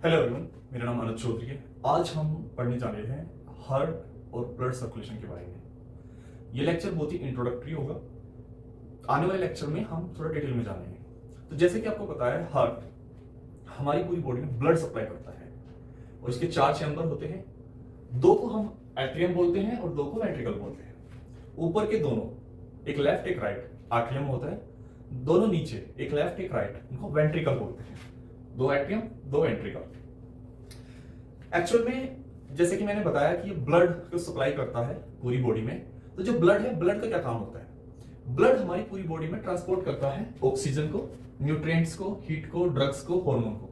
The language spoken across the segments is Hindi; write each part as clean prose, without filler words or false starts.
हेलो एवरीवन, मेरा नाम अनुज चौधरी है। आज हम पढ़ने जा रहे हैं हार्ट और ब्लड सर्कुलेशन के बारे में। ये लेक्चर बहुत ही इंट्रोडक्टरी होगा। आने वाले लेक्चर में हम थोड़ा डिटेल में जानेंगे। तो जैसे कि आपको पता है, हार्ट हमारी पूरी बॉडी में ब्लड सप्लाई करता है और इसके 4 चैम्बर होते हैं। 2 को हम एट्रियम बोलते हैं और 2 को वेंट्रिकल बोलते हैं। ऊपर के दोनों, एक लेफ्ट एक राइट, एट्रियम होता है। दोनों नीचे, एक लेफ्ट एक राइट, इनको वेंट्रिकल बोलते हैं। 2 एट्रियम 2 वेंट्रिकल। एक्चुअल में जैसे कि मैंने बताया कि ये ब्लड को सप्लाई करता है पूरी बॉडी में। तो जो ब्लड है, ब्लड का क्या काम होता है? ब्लड हमारी पूरी बॉडी में ट्रांसपोर्ट करता है ऑक्सीजन को, न्यूट्रिएंट्स को, हीट को, ड्रग्स को, हार्मोन को,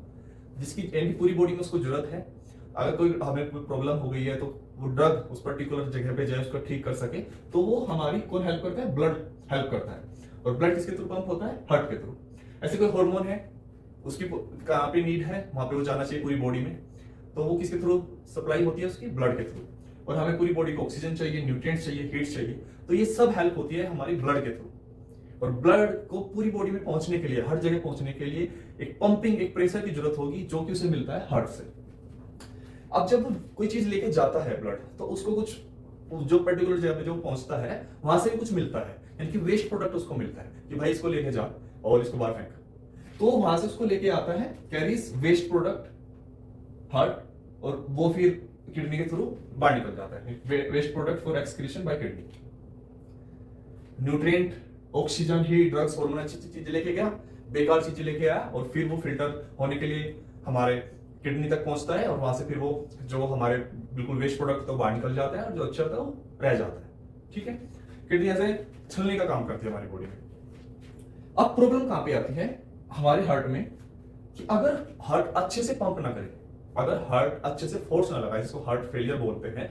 जिसकी यानी पूरी बॉडी में उसको जरूरत है। अगर कोई हमें कोई प्रॉब्लम हो गई है तो वो ड्रग उस पर्टिकुलर जगह पे जाए, उसको ठीक कर सके, तो वो हमारी कौन हेल्प करता है? ब्लड हेल्प करता है। और ब्लड किसके थ्रू पंप होता है? हार्ट के थ्रू। ऐसे कोई हार्मोन है, उसकी कहाँ पे नीड है, वहां पे वो जाना चाहिए पूरी बॉडी में, तो वो किसके थ्रू सप्लाई होती है? उसकी ब्लड के थ्रू। और हमें पूरी बॉडी को ऑक्सीजन चाहिए, न्यूट्रिएंट्स चाहिए, हीट चाहिए, तो ये सब हेल्प होती है हमारी ब्लड के थ्रू। और ब्लड को पूरी बॉडी में पहुंचने के लिए, हर जगह पहुंचने के लिए एक पंपिंग, एक प्रेशर की जरूरत होगी, जो कि उसे मिलता है हार्ट से। अब जब कोई चीज लेके जाता है ब्लड, तो उसको कुछ जो पर्टिकुलर जगह पे जो पहुंचता है वहां से भी कुछ मिलता है, यानी कि वेस्ट प्रोडक्ट उसको मिलता है कि भाई इसको लेके जा और इसको बाहर फेंक। तो वहां से उसको लेके आता है, कैरीज वेस्ट प्रोडक्ट हार्ट, और वो फिर किडनी के थ्रू बाहर निकल जाता है। Waste product for excretion by kidney. Nutrient, oxygen, heat, drugs, hormone, अच्छी अच्छी चीजें लेके गया, बेकार चीजें लेके आया, और फिर वो फिल्टर होने के लिए हमारे किडनी तक पहुंचता है, और वहां से फिर वो जो हमारे बिल्कुल वेस्ट प्रोडक्ट तो बाहर निकल जाता है, और जो अच्छा था वो रह जाता है। ठीक है, किडनी ऐसे छलने का काम करती है हमारी बॉडी में। अब प्रॉब्लम कहां पे आती है हमारे हार्ट में, कि अगर हार्ट अच्छे से पंप ना करे, अगर हार्ट अच्छे से फोर्स ना लगाए, जिसको हार्ट फेलियर बोलते हैं,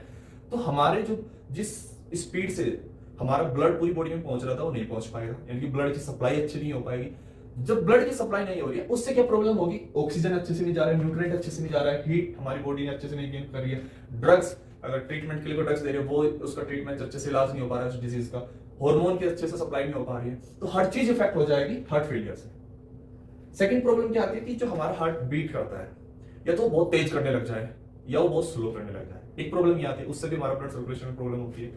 तो हमारे जो जिस स्पीड से हमारा ब्लड पूरी बॉडी में पहुंच रहा था वो नहीं पहुंच पाएगा, यानी कि ब्लड की सप्लाई अच्छी नहीं हो पाएगी। जब ब्लड की सप्लाई नहीं हो रही है, उससे क्या प्रॉब्लम होगी? ऑक्सीजन अच्छे से नहीं जा रहा है, न्यूट्रिएंट अच्छे से नहीं जा रहा है, हीट हमारी बॉडी ने अच्छे से नहीं गेन कर रही है, ड्रग्स, अगर ट्रीटमेंट के लिए ड्रग्स दे रहे हो वो उसका ट्रीटमेंट अच्छे से इलाज नहीं हो पा रहा है उस डिजीज का, हार्मोन की अच्छे से सप्लाई नहीं हो पा रही है, तो हर चीज इफेक्ट हो जाएगी हार्ट फेलियर से। सेकंड प्रॉब्लम क्या आती है कि जो हमारा हार्ट बीट करता है, या तो बहुत तेज करने लग जाए या वो बहुत स्लो करने लग जाए। एक प्रॉब्लम ये आती है, उससे भी हमारा ब्लड सर्कुलेशन में प्रॉब्लम होती है।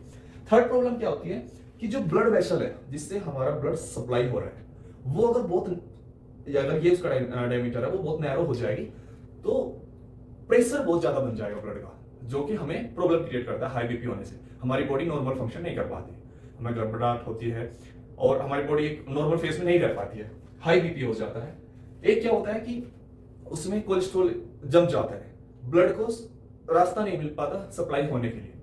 थर्ड प्रॉब्लम क्या होती है कि जो ब्लड वेसल है, जिससे हमारा ब्लड सप्लाई हो रहा है, वो अगर बहुत, अगर ये उसका डायमीटर है वो बहुत नैरो हो जाएगी, तो प्रेशर बहुत ज्यादा बन जाएगा ब्लड का, जो कि हमें प्रॉब्लम क्रिएट करता है। हाई बीपी होने से हमारी बॉडी नॉर्मल फंक्शन नहीं कर पाती, हमें गड़बड़ाहट होती है और हमारी बॉडी एक नॉर्मल फेस में नहीं रह पाती है, हाई बीपी हो जाता है। एक क्या होता है कि उसमें कोलेस्ट्रॉल जम जाता है, ब्लड को रास्ता नहीं मिल पाता सप्लाई होने के लिए।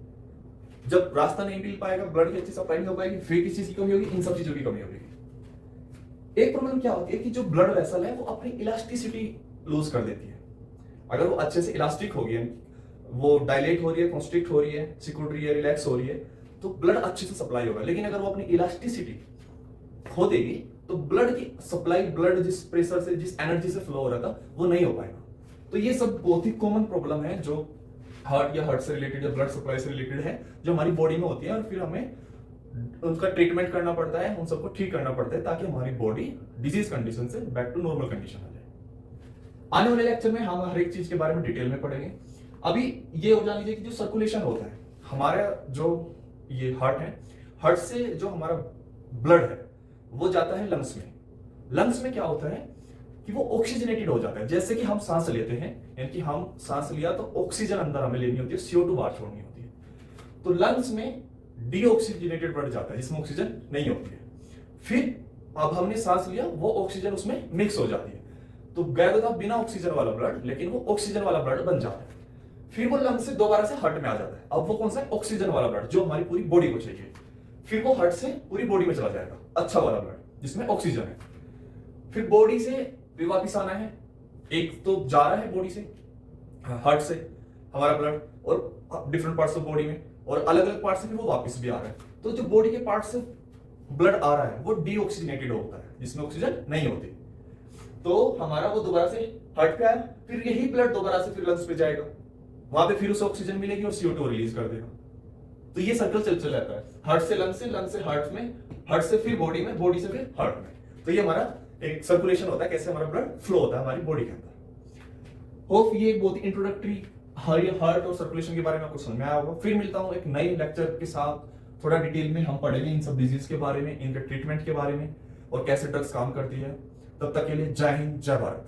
जब रास्ता नहीं मिल पाएगा, ब्लड की अच्छी सप्लाई नहीं हो पाएगी, फिर किस चीज की कमी होगी? इन सब चीजों की कमी होगी। एक प्रॉब्लम क्या होती है कि जो ब्लड वेसल है वो अपनी इलास्टिसिटी लूज कर देती है। अगर वो अच्छे से इलास्टिक होगी, वो डायलेट हो रही है, कॉन्स्ट्रिक्ट हो रही है, सिकुड़ रही है, रिलैक्स हो रही है, तो ब्लड अच्छे से सप्लाई होगा। लेकिन अगर वो अपनी इलास्टिसिटी खो देगी, तो ब्लड की सप्लाई, ब्लड जिस प्रेशर से, जिस एनर्जी से फ्लो हो रहा था, वो नहीं हो पाएगा। तो ये सब बहुत ही कॉमन प्रॉब्लम है जो हार्ट या हार्ट से रिलेटेड या ब्लड सप्लाई से रिलेटेड है, जो हमारी बॉडी में होती है, और फिर हमें उनका ट्रीटमेंट करना पड़ता है, उन सबको ठीक करना पड़ता है, ताकि हमारी बॉडी डिजीज कंडीशन से बैक टू नॉर्मल कंडीशन आ जाए। आने वाले लेक्चर में हम हर एक चीज के बारे में डिटेल में पढ़ेंगे। अभी ये हो जान लीजिए कि जो सर्कुलेशन होता है हमारा, जो ये हार्ट है, हार्ट से जो हमारा ब्लड है वो जाता है लंग्स में। लंग्स में क्या होता है कि वो ऑक्सीजनेटेड हो जाता है। जैसे कि हम सांस लेते हैं, यानी कि हम सांस लिया तो ऑक्सीजन अंदर हमें लेनी होती है, CO2 बाहर छोड़नी होती है, तो लंग्स में डीऑक्सीजनेटेड ब्लड जाता है, जिसमें ऑक्सीजन नहीं होती है। फिर अब हमने सांस लिया, वो ऑक्सीजन उसमें मिक्स हो जाती है, तो गया तो था बिना ऑक्सीजन वाला ब्लड, लेकिन वो ऑक्सीजन वाला ब्लड बन जाता है। फिर वो लंग्स से दोबारा से हार्ट में आ जाता है। अब वो कौन सा है? ऑक्सीजन वाला ब्लड, जो हमारी पूरी बॉडी को चाहिए। फिर वो हार्ट से पूरी बॉडी में चला जाएगा, अच्छा वाला ब्लड जिसमें ऑक्सीजन है। फिर बॉडी से भी वापिस आना है, एक तो जा रहा है बॉडी से, हार्ट से हमारा ब्लड, और डिफरेंट पार्ट्स ऑफ बॉडी में, और अलग अलग पार्ट से फिर वो वापस भी आ रहा है। तो जो बॉडी के पार्ट से ब्लड आ रहा है वो डीऑक्सीजनेटेड होता है, जिसमें ऑक्सीजन नहीं होती, तो हमारा वो दोबारा से हार्ट पे आया, फिर यही ब्लड दोबारा से फिर लंग्स पे जाएगा, वहां पे फिर उसे ऑक्सीजन मिलेगी और CO2 रिलीज कर देगा। तो ये सर्कल चल रहता है, हार्ट से लंग से हार्ट में, हार्ट से फिर बॉडी में, बॉडी से फिर हार्ट में। तो ये हमारा एक सर्कुलेशन होता है, कैसे हमारा ब्लड फ्लो होता है हमारी बॉडी के अंदर। होप ये एक बहुत ही इंट्रोडक्टरी हार्ट और सर्कुलेशन के बारे में आपको समझ में आया होगा। फिर मिलता हूँ एक नए लेक्चर के साथ, थोड़ा डिटेल में हम पढ़ेंगे इन सब डिजीज के बारे में, इनके ट्रीटमेंट के बारे में और कैसे ड्रग्स काम करती है। तब तक के लिए जय हिंद, जय भारत।